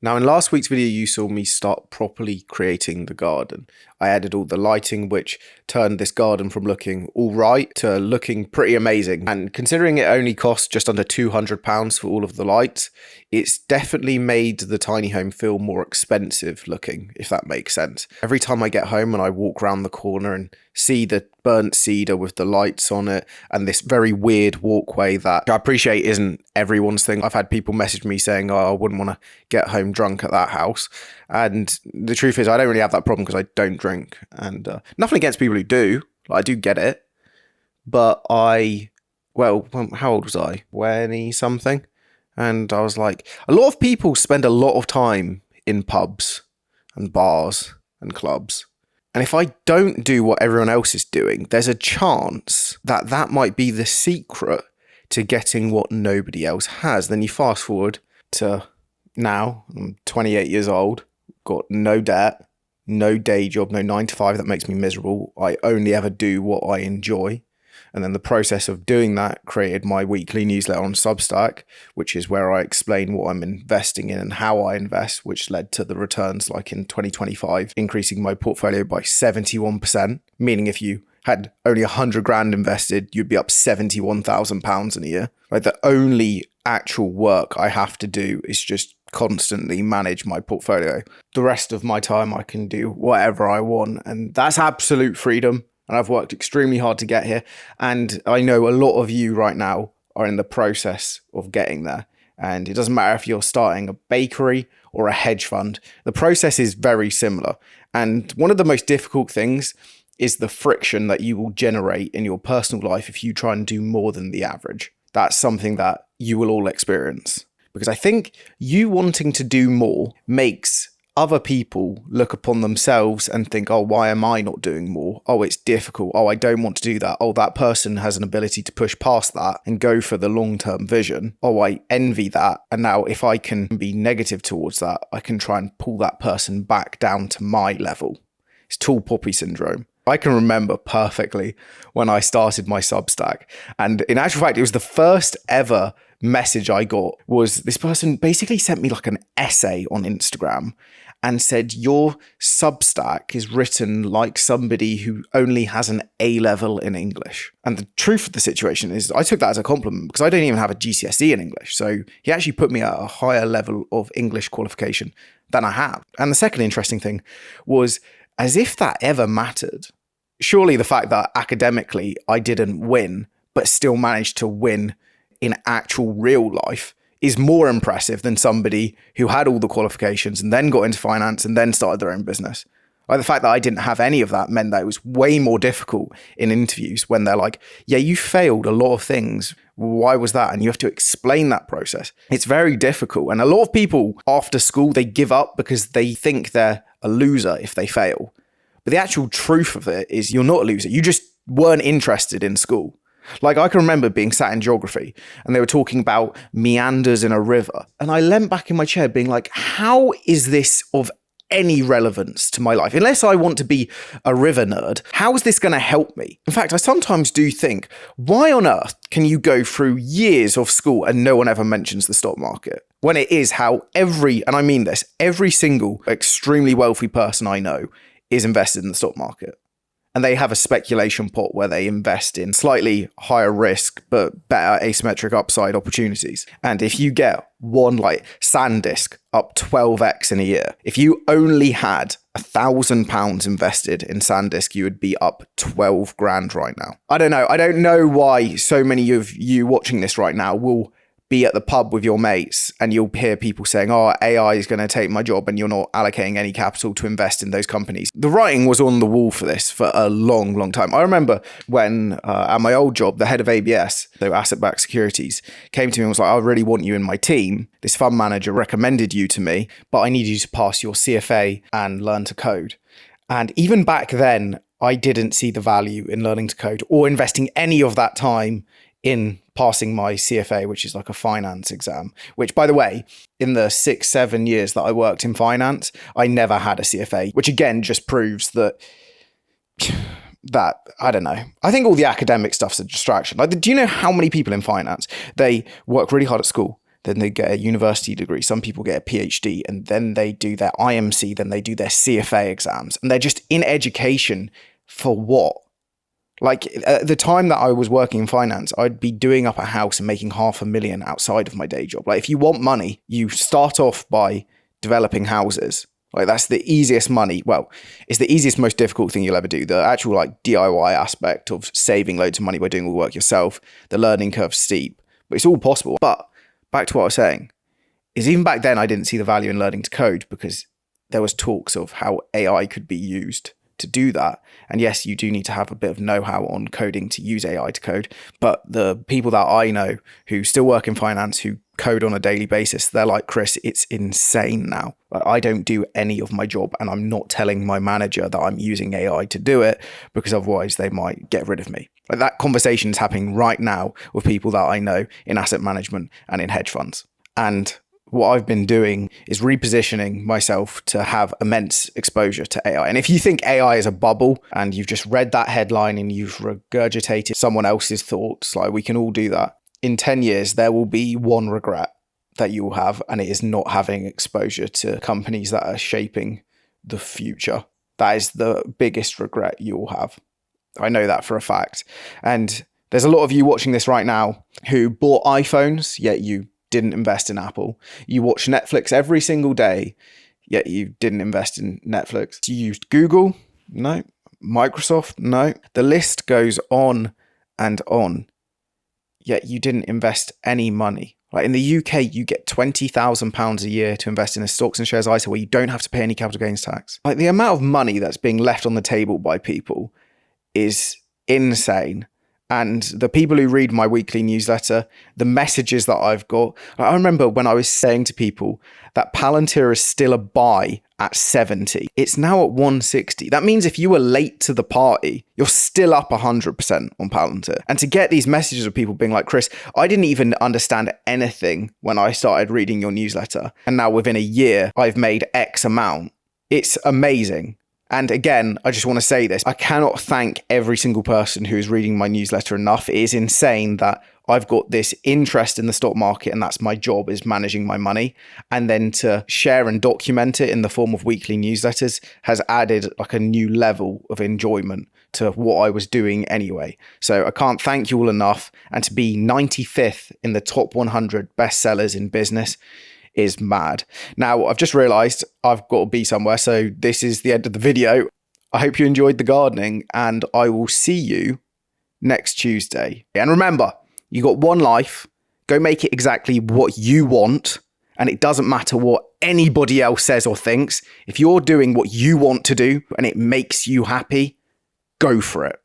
Now, in last week's video, you saw me start properly creating the garden. I added all the lighting, which turned this garden from looking all right to looking pretty amazing. And considering it only cost just under £200 for all of the lights, it's definitely made the tiny home feel more expensive looking, if that makes sense. Every time I get home and I walk around the corner and see the burnt cedar with the lights on it and this very weird walkway that I appreciate isn't everyone's thing. I've had people message me saying, oh, I wouldn't want to get home drunk at that house. And the truth is I don't really have that problem because I don't drink. And nothing against people who do. I do get it. But how old was I? 20 something. And I was like, a lot of people spend a lot of time in pubs and bars and clubs. And if I don't do what everyone else is doing, there's a chance that that might be the secret to getting what nobody else has. Then you fast forward to now, I'm 28 years old, got no debt, no day job, no 9 to 5 that makes me miserable. I only ever do what I enjoy. And then the process of doing that created my weekly newsletter on Substack, which is where I explain what I'm investing in and how I invest, which led to the returns like in 2025, increasing my portfolio by 71%, meaning if you had only 100 grand invested, you'd be up £71,000 in a year. Like the only actual work I have to do is just constantly manage my portfolio. The rest of my time I can do whatever I want, and that's absolute freedom. And I've worked extremely hard to get here. And I know a lot of you right now are in the process of getting there. And it doesn't matter if you're starting a bakery or a hedge fund. The process is very similar. And one of the most difficult things is the friction that you will generate in your personal life if you try and do more than the average. That's something that you will all experience. Because I think you wanting to do more makes other people look upon themselves and think, oh, why am I not doing more? Oh, it's difficult. Oh, I don't want to do that. Oh, that person has an ability to push past that and go for the long-term vision. Oh, I envy that. And now if I can be negative towards that, I can try and pull that person back down to my level. It's tall poppy syndrome. I can remember perfectly when I started my Substack. And in actual fact, it was the first ever message I got was this person basically sent me like an essay on Instagram and said, your Substack is written like somebody who only has an A-level in English. And the truth of the situation is I took that as a compliment because I don't even have a GCSE in English. So he actually put me at a higher level of English qualification than I have. And the second interesting thing was, as if that ever mattered, surely the fact that academically I didn't win, but still managed to win in actual real life is more impressive than somebody who had all the qualifications and then got into finance and then started their own business. Like the fact that I didn't have any of that meant that it was way more difficult in interviews when they're like, yeah, you failed a lot of things. Why was that? And you have to explain that process. It's very difficult. And a lot of people after school, they give up because they think they're a loser if they fail. But the actual truth of it is you're not a loser. You just weren't interested in school. Like I can remember being sat in geography and they were talking about meanders in a river. And I leant back in my chair being like, how is this of any relevance to my life? Unless I want to be a river nerd, how is this going to help me? In fact, I sometimes do think, why on earth can you go through years of school and no one ever mentions the stock market? When it is how and I mean this, every single extremely wealthy person I know is invested in the stock market. And they have a speculation pot where they invest in slightly higher risk, but better asymmetric upside opportunities. And if you get one like SanDisk up 12x in a year, if you only had £1,000 invested in SanDisk, you would be up 12 grand right now. I don't know. I don't know why so many of you watching this right now will be at the pub with your mates and you'll hear people saying, oh, AI is going to take my job, and you're not allocating any capital to invest in those companies. The writing was on the wall for this for a long, long time. I remember when at my old job, the head of ABS, so asset-backed securities, came to me and was like, I really want you in my team. This fund manager recommended you to me, but I need you to pass your CFA and learn to code. And even back then, I didn't see the value in learning to code or investing any of that time in passing my CFA, which is like a finance exam, which, by the way, in the 6-7 years that I worked in finance, I never had a CFA, which again just proves that I don't know. I think all the academic stuff's a distraction. Like, do you know how many people in finance, they work really hard at school, then they get a university degree. Some people get a PhD, and then they do their IMC, then they do their CFA exams. And they're just in education for what? Like, at the time that I was working in finance, I'd be doing up a house and making $500,000 outside of my day job. Like, if you want money, you start off by developing houses. Like, that's the easiest money. Well, it's the easiest, most difficult thing you'll ever do. The actual like DIY aspect of saving loads of money by doing all the work yourself, the learning curve's steep, but it's all possible. But back to what I was saying, is even back then I didn't see the value in learning to code, because there was talks of how AI could be used to do that. And yes, you do need to have a bit of know-how on coding to use AI to code. But the people that I know who still work in finance, who code on a daily basis, they're like, Chris, it's insane now. Like, I don't do any of my job, and I'm not telling my manager that I'm using AI to do it, because otherwise they might get rid of me. Like, that conversation is happening right now with people that I know in asset management and in hedge funds. And what I've been doing is repositioning myself to have immense exposure to AI. And if you think AI is a bubble and you've just read that headline and you've regurgitated someone else's thoughts, like, we can all do that. In 10 years, there will be one regret that you will have, and it is not having exposure to companies that are shaping the future. That is the biggest regret you will have. I know that for a fact. And there's a lot of you watching this right now who bought iPhones, yet you didn't invest in Apple. You watch Netflix every single day, yet you didn't invest in Netflix. You used Google? No. Microsoft? No. The list goes on and on, yet you didn't invest any money. Like, in the UK, you get £20,000 a year to invest in a stocks and shares ISA where you don't have to pay any capital gains tax. Like, the amount of money that's being left on the table by people is insane. And the people who read my weekly newsletter, the messages that I've got, I remember when I was saying to people that Palantir is still a buy at 70. It's now at 160. That means if you were late to the party, you're still up 100% on Palantir. And to get these messages of people being like, Chris, I didn't even understand anything when I started reading your newsletter, and now within a year, I've made X amount. It's amazing. And again, I just want to say this. I cannot thank every single person who is reading my newsletter enough. It is insane that I've got this interest in the stock market, and that's my job, is managing my money. And then to share and document it in the form of weekly newsletters has added like a new level of enjoyment to what I was doing anyway. So I can't thank you all enough. And to be 95th in the top 100 bestsellers in business is mad. Now, I've just realized I've got to be somewhere, so this is the end of the video. I hope you enjoyed the gardening, and I will see you next Tuesday. And remember, you got one life. Go make it exactly what you want, and it doesn't matter what anybody else says or thinks. If you're doing what you want to do and it makes you happy, go for it.